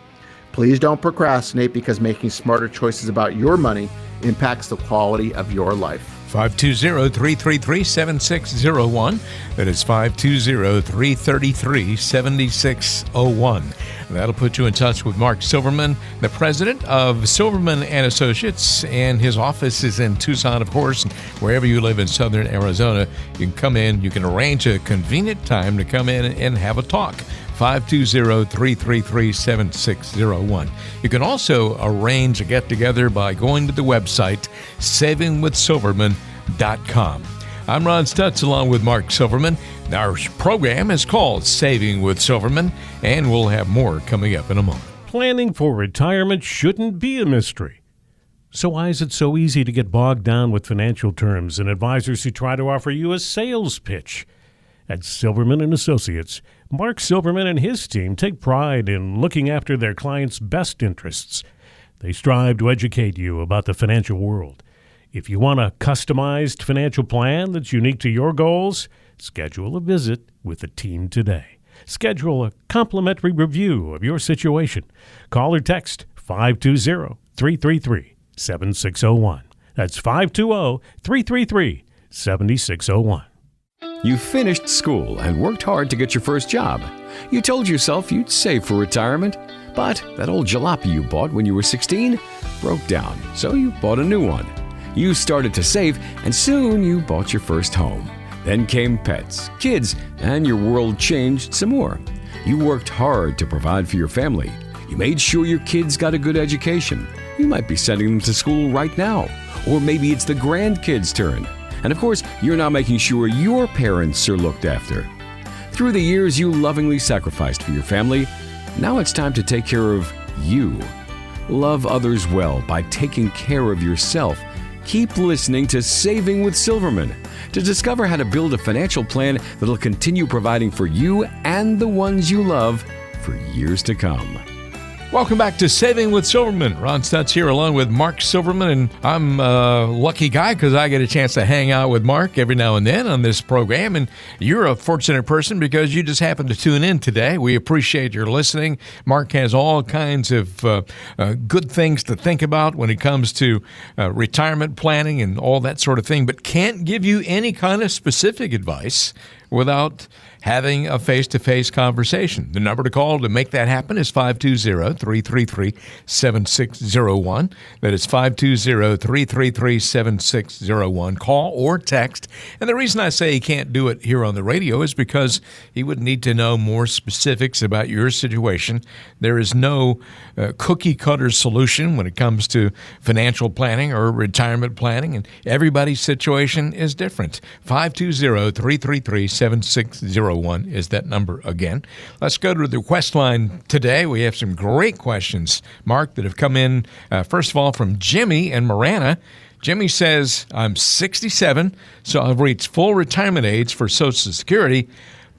Please don't procrastinate, because making smarter choices about your money impacts the quality of your life. 520-333-7601. That is 520-333-7601. That'll put you in touch with Mark Silverman, the president of Silverman and Associates, and his office is in Tucson, of course. Wherever you live in southern Arizona, you can come in. You can arrange a convenient time to come in and have a talk. 520-333-7601. You can also arrange a get-together by going to the website savingwithsilverman.com. I'm Ron Stutz along with Mark Silverman. Our program is called Saving with Silverman, and we'll have more coming up in a moment. Planning for retirement shouldn't be a mystery. So why is it so easy to get bogged down with financial terms and advisors who try to offer you a sales pitch? At Silverman and Associates, Mark Silverman and his team take pride in looking after their clients' best interests. They strive to educate you about the financial world. If you want a customized financial plan that's unique to your goals, schedule a visit with the team today. Schedule a complimentary review of your situation. Call or text 520-333-7601. That's 520-333-7601. You finished school and worked hard to get your first job. You told yourself you'd save for retirement, but that old jalopy you bought when you were 16 broke down, so you bought a new one. You started to save, and soon you bought your first home. Then came pets, kids, and your world changed some more. You worked hard to provide for your family. You made sure your kids got a good education. You might be sending them to school right now, or maybe it's the grandkids' turn. And of course, you're now making sure your parents are looked after. Through the years, you lovingly sacrificed for your family. Now it's time to take care of you. Love others well by taking care of yourself. Keep listening to Saving with Silverman to discover how to build a financial plan that'll continue providing for you and the ones you love for years to come. Welcome back to Saving with Silverman. Ron Stutz here along with Mark Silverman, and I'm a lucky guy because I get a chance to hang out with Mark every now and then on this program, and you're a fortunate person because you just happen to tune in today. We appreciate your listening. Mark has all kinds of good things to think about when it comes to retirement planning and all that sort of thing, but can't give you any kind of specific advice without having a face-to-face conversation. The number to call to make that happen is 520-333-7601. That is 520-333-7601. Call or text. And the reason I say he can't do it here on the radio is because he would need to know more specifics about your situation. There is no cookie-cutter solution when it comes to financial planning or retirement planning, and everybody's situation is different. 520-333-7601 is that number again. Let's go to the request line today. We have some great questions, Mark, that have come in. First of all, from Jimmy in Marana. Jimmy says, I'm 67, so I've reached full retirement age for Social Security,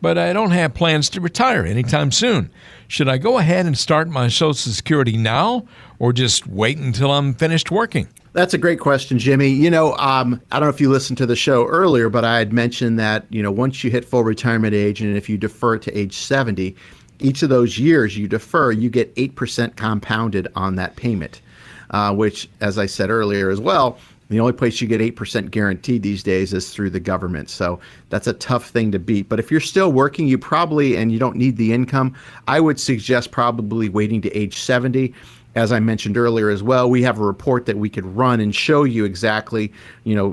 but I don't have plans to retire anytime soon. Should I go ahead and start my Social Security now or just wait until I'm finished working? That's a great question, Jimmy. I don't know if you listened to the show earlier, but I had mentioned that, once you hit full retirement age and if you defer to age 70, each of those years you defer, you get 8% compounded on that payment, which, as I said earlier as well, the only place you get 8% guaranteed these days is through the government. So that's a tough thing to beat. But if you're still working, you don't need the income, I would suggest probably waiting to age 70. As I mentioned earlier as well, we have a report that we could run and show you exactly,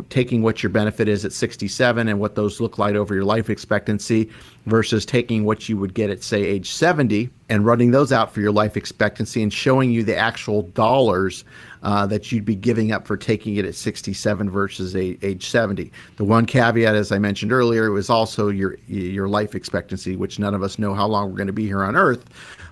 taking what your benefit is at 67 and what those look like over your life expectancy versus taking what you would get at, say, age 70 and running those out for your life expectancy and showing you the actual dollars that you'd be giving up for taking it at 67 versus age 70. The one caveat, as I mentioned earlier, was also your life expectancy, which none of us know how long we're going to be here on Earth.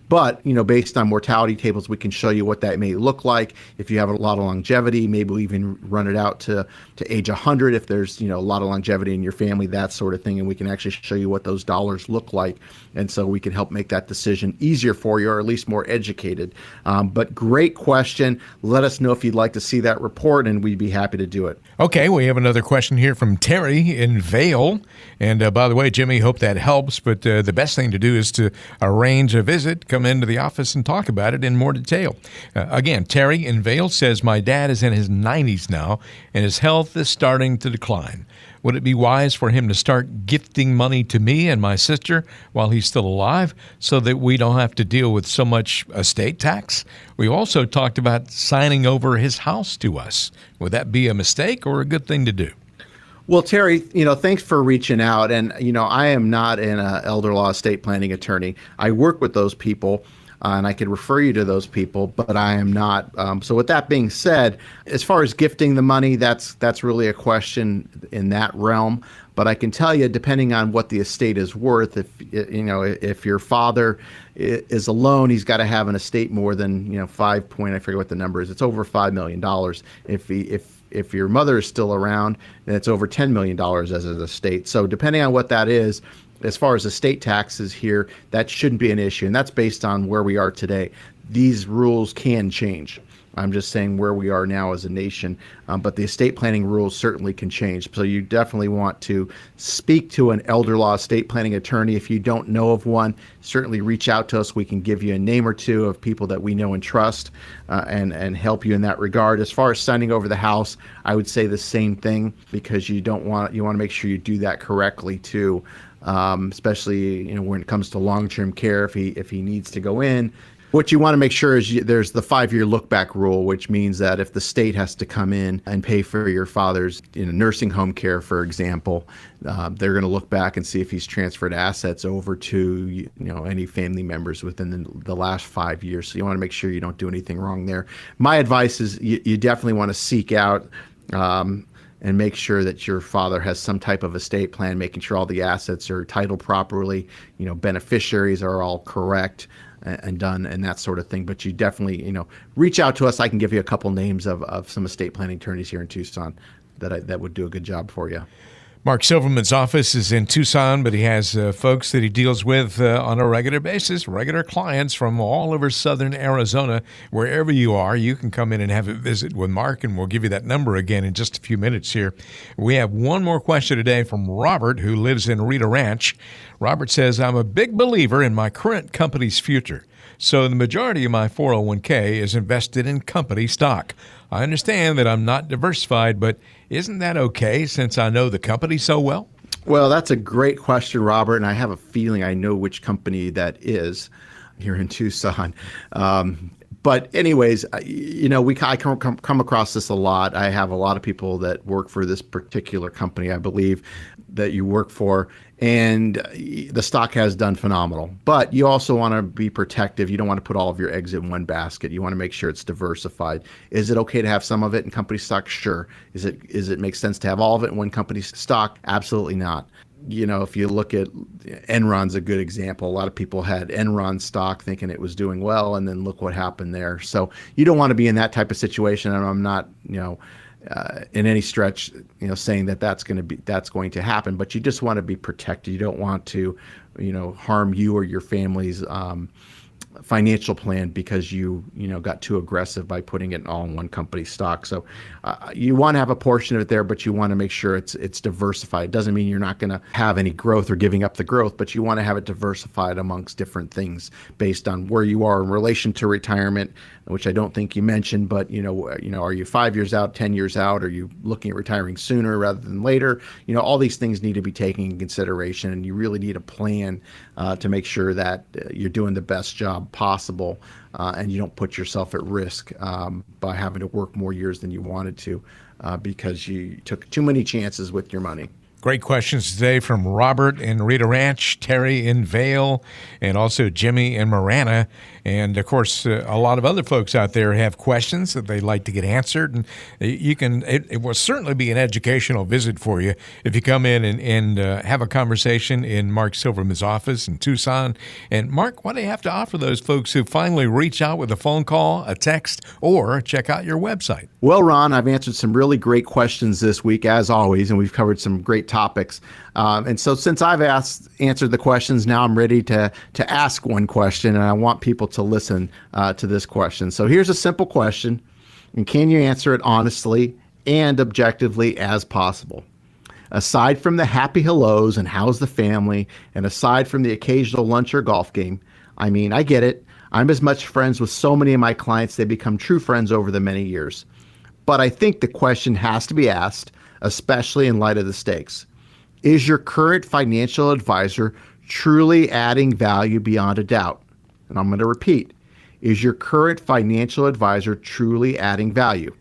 But, based on mortality tables, we can show you what that may look like. If you have a lot of longevity, maybe we'll even run it out to age 100 if there's, a lot of longevity in your family, that sort of thing. And we can actually show you what those dollars look like. And so we can help make that decision easier for you, or at least more educated. But great question. Let us know if you'd like to see that report, and we'd be happy to do it. Okay, we have another question here from Terry in Vail. And by the way, Jimmy, hope that helps. But the best thing to do is to arrange a visit, come into the office and talk about it in more detail. Again, Terry in Vail says, my dad is in his 90s now, and his health is starting to decline. Would it be wise for him to start gifting money to me and my sister while he's still alive so that we don't have to deal with so much estate tax? We also talked about signing over his house to us. Would that be a mistake or a good thing to do? Well, Terry, thanks for reaching out. And, I am not an elder law estate planning attorney. I work with those people. And I could refer you to those people, but I am not. So with that being said, as far as gifting the money, that's really a question in that realm. But I can tell you, depending on what the estate is worth, if your father is alone, he's got to have an estate more than I forget what the number is. It's over $5 million. If your mother is still around, then it's over $10 million as an estate. So depending on what that is, as far as estate taxes here, that shouldn't be an issue. And that's based on where we are today. These rules can change. I'm just saying where we are now as a nation. But the estate planning rules certainly can change. So you definitely want to speak to an elder law estate planning attorney. If you don't know of one, certainly reach out to us. We can give you a name or two of people that we know and trust, and help you in that regard. As far as signing over the house, I would say the same thing, because you want to make sure you do that correctly too. Especially when it comes to long-term care, if he needs to go in. What you want to make sure is there's the 5-year look-back rule, which means that if the state has to come in and pay for your father's nursing home care, for example, they're going to look back and see if he's transferred assets over to any family members within the last 5 years. So you want to make sure you don't do anything wrong there. My advice is you definitely want to seek out and make sure that your father has some type of estate plan, making sure all the assets are titled properly, beneficiaries are all correct and done, and that sort of thing. But you definitely, reach out to us. I can give you a couple names of some estate planning attorneys here in Tucson that would do a good job for you. Mark Silverman's office is in Tucson, but he has folks that he deals with on a regular basis, regular clients from all over southern Arizona. Wherever you are, you can come in and have a visit with Mark, and we'll give you that number again in just a few minutes here. We have one more question today from Robert, who lives in Rita Ranch. Robert says, I'm a big believer in my current company's future, so the majority of my 401k is invested in company stock. I understand that I'm not diversified, but isn't that okay since I know the company so well? Well, that's a great question, Robert, and I have a feeling I know which company that is here in Tucson. But anyways, I come across this a lot. I have a lot of people that work for this particular company, I believe, that you work for, and the stock has done phenomenal. But you also want to be protective. You don't want to put all of your eggs in one basket. You want to make sure it's diversified. Is it okay to have some of it in company stock? Sure. Is it make sense to have all of it in one company stock? Absolutely not. If you look at Enron's a good example. A lot of people had Enron stock thinking it was doing well, and then look what happened there. So you don't want to be in that type of situation. And I'm not, in any stretch, saying that's going to happen. But you just want to be protected. You don't want to, harm you or your family's financial plan because you got too aggressive by putting it all in one company stock. So you want to have a portion of it there, but you want to make sure it's diversified. It doesn't mean you're not going to have any growth or giving up the growth, but you want to have it diversified amongst different things based on where you are in relation to retirement, which I don't think you mentioned, but are you 5 years out, 10 years out? Are you looking at retiring sooner rather than later? All these things need to be taken in consideration, and you really need a plan to make sure that you're doing the best job possible, and you don't put yourself at risk by having to work more years than you wanted to because you took too many chances with your money. Great questions today from Robert in Rita Ranch, Terry in Vale, and also Jimmy in Marana. And, of course, a lot of other folks out there have questions that they'd like to get answered. And it will certainly be an educational visit for you if you come in and have a conversation in Mark Silverman's office in Tucson. And, Mark, what do you have to offer those folks who finally reach out with a phone call, a text, or check out your website? Well, Ron, I've answered some really great questions this week, as always, and we've covered some great topics. And so since I've answered the questions, now I'm ready to ask one question, and I want people to listen to this question. So here's a simple question, and can you answer it honestly and objectively as possible? Aside from the happy hellos and how's the family, and aside from the occasional lunch or golf game, I mean, I get it. I'm as much friends with so many of my clients, they become true friends over the many years. But I think the question has to be asked, especially in light of the stakes. Is your current financial advisor truly adding value beyond a doubt? And I'm going to repeat. Is your current financial advisor truly adding value?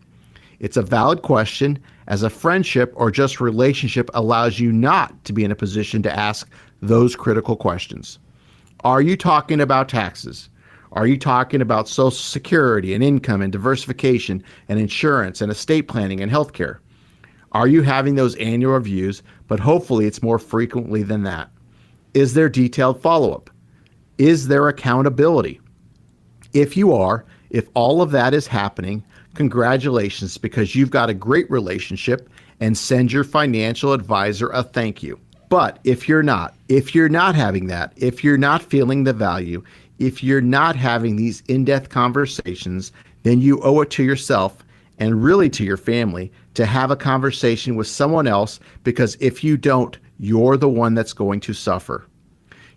It's a valid question, as a friendship or just relationship allows you not to be in a position to ask those critical questions. Are you talking about taxes? Are you talking about Social Security and income and diversification and insurance and estate planning and healthcare? Are you having those annual reviews, but hopefully it's more frequently than that? Is there detailed follow-up? Is there accountability? If you are, if all of that is happening, congratulations, because you've got a great relationship, and send your financial advisor a thank you. But if you're not having that, if you're not feeling the value, if you're not having these in-depth conversations, then you owe it to yourself and really to your family to have a conversation with someone else, because if you don't, you're the one that's going to suffer.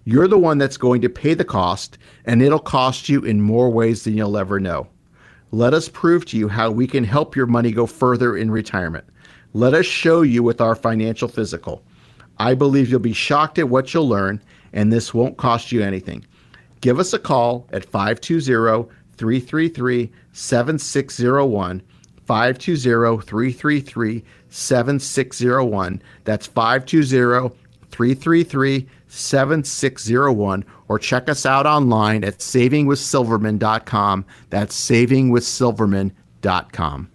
You're the one that's going to pay the cost, and it'll cost you in more ways than you'll ever know. Let us prove to you how we can help your money go further in retirement. Let us show you with our financial physical. I believe you'll be shocked at what you'll learn, and this won't cost you anything. Give us a call at 520-333-7601, 520-333-7601. That's 520-333-7601, or check us out online at savingwithsilverman.com. That's savingwithsilverman.com.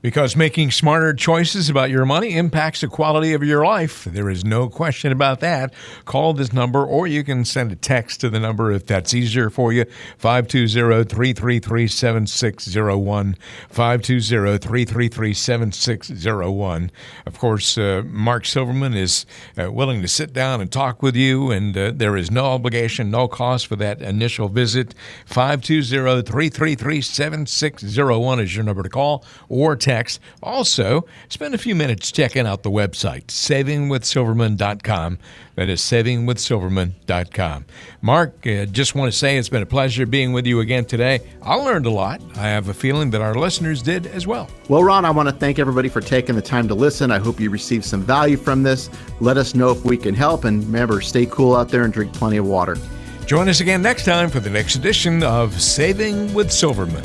Because making smarter choices about your money impacts the quality of your life. There is no question about that. Call this number, or you can send a text to the number if that's easier for you. 520-333-7601. 520-333-7601. Of course, Mark Silverman is willing to sit down and talk with you, and there is no obligation, no cost for that initial visit. 520-333-7601 is your number to call or text. Also, spend a few minutes checking out the website, savingwithsilverman.com. That is savingwithsilverman.com. Mark, just want to say it's been a pleasure being with you again today. I learned a lot. I have a feeling that our listeners did as well. Well, Ron, I want to thank everybody for taking the time to listen. I hope you received some value from this. Let us know if we can help. And remember, stay cool out there and drink plenty of water. Join us again next time for the next edition of Saving with Silverman.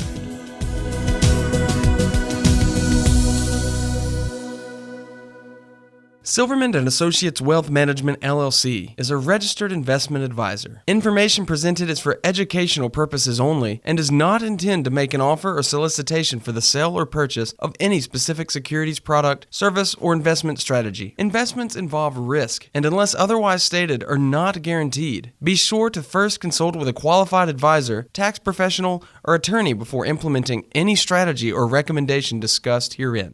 Silverman & Associates Wealth Management, LLC is a registered investment advisor. Information presented is for educational purposes only and does not intend to make an offer or solicitation for the sale or purchase of any specific securities product, service, or investment strategy. Investments involve risk and, unless otherwise stated, are not guaranteed. Be sure to first consult with a qualified advisor, tax professional, or attorney before implementing any strategy or recommendation discussed herein.